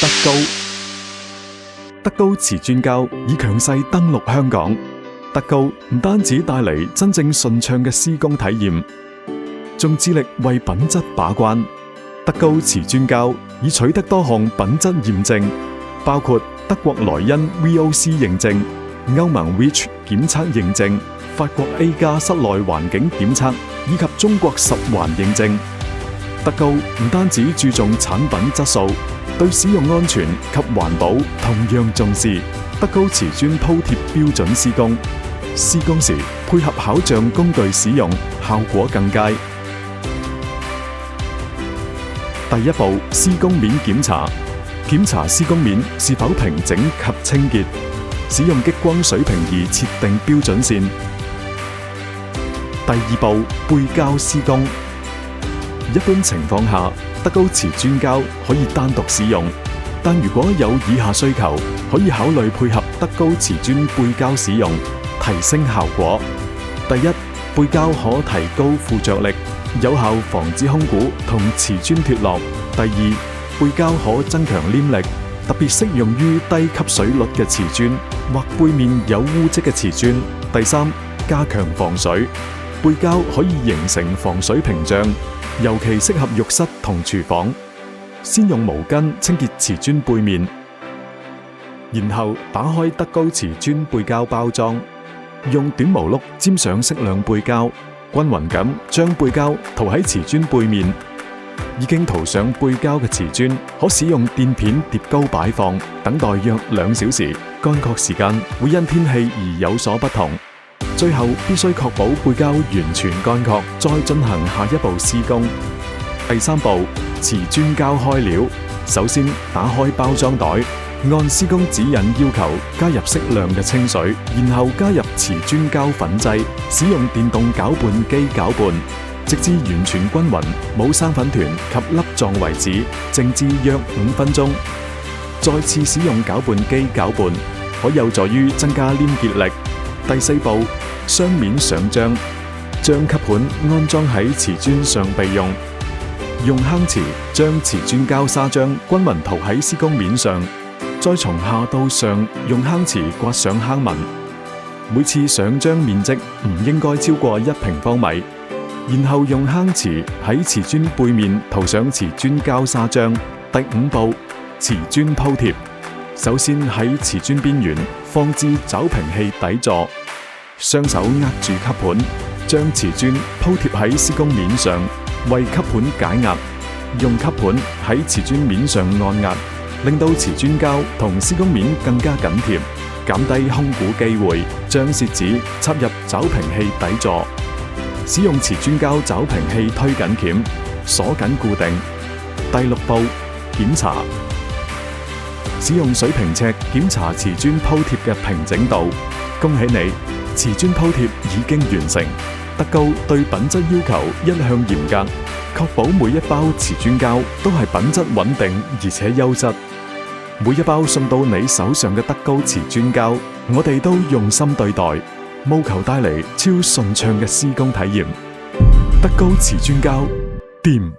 德高。德高瓷磚膠以強勢登陸香港。德高唔單止帶嚟真正順暢嘅施工體驗，仲致力為品質把關。德高瓷磚膠已取得多項品質驗證，包括德國萊茵 VOC 認證、歐盟 REACH 檢測認證、法國 A+ 室內環境檢測以及中國10環認證。德高唔單止注重產品質素，對使用安全及環保同樣重視。德高瓷磚鋪貼標準施工，施工時配合巧匠工具使用，效果更佳。第一步，施工面檢查，檢查施工面是否平整及清潔，使用激光水平儀設定標準線。第二步，背膠施工。一般情況下，德高瓷磚膠可以單獨使用，但如果有以下需求，可以考慮配合德高瓷磚背膠使用，提升效果。第一，背膠可提高附着力，有效防止空鼓同瓷磚脫落。第二，背膠可增強黏力，特別適用於低吸水率嘅瓷磚或背面有污漬嘅瓷磚。第三，加強防水，背膠可以形成防水屏障，尤其適合浴室同廚房。先用毛巾清潔瓷磚背面，然後打開德高瓷磚背膠包裝，用短毛碌沾上適量背膠，均勻咁將背膠塗喺瓷磚背面。已經塗上背膠嘅瓷磚，可使用墊片疊高擺放，等待約2小時。乾涸時間會因天氣而有所不同。最後必須確保背膠完全乾涸，再進行下一步施工。第三步，瓷磚膠開料。首先打開包裝袋，按施工指引要求加入適量嘅清水，然後加入瓷磚膠粉劑，使用電動攪拌機攪拌，直至完全均勻，冇生粉團及粒狀為止，靜置約5分鐘。再次使用攪拌機攪拌，可有助於增加黏結力。第四步，雙面上漿，將吸盤安裝喺瓷磚上備用。用坑匙將瓷磚膠砂漿均勻塗喺施工面上，再從下到上用坑匙刮上坑紋。每次上漿面積唔應該超過1平方米。然後用坑匙喺瓷磚背面塗上瓷磚膠砂漿。第五步，瓷磚鋪貼。首先喺瓷磚邊緣放置抓平器底座，雙手握住吸盤，將瓷磚鋪貼喺施工面上，為吸盤解壓。用吸盤喺瓷磚面上按壓，令到瓷磚膠同施工面更加緊貼，減低空鼓機會。將舌子插入抓平器底座，使用瓷磚膠抓平器推緊鉗，鎖緊固定。第六步，檢查。使用水平尺檢查瓷磚鋪貼嘅平整度。恭喜你，瓷磚鋪貼已經完成。德高對品質要求一向嚴格，確保每一包瓷磚膠都係品質穩定而且優質。每一包送到你手上嘅德高瓷磚膠，我哋都用心對待，務求帶嚟超順暢嘅施工體驗。德高瓷磚膠，掂！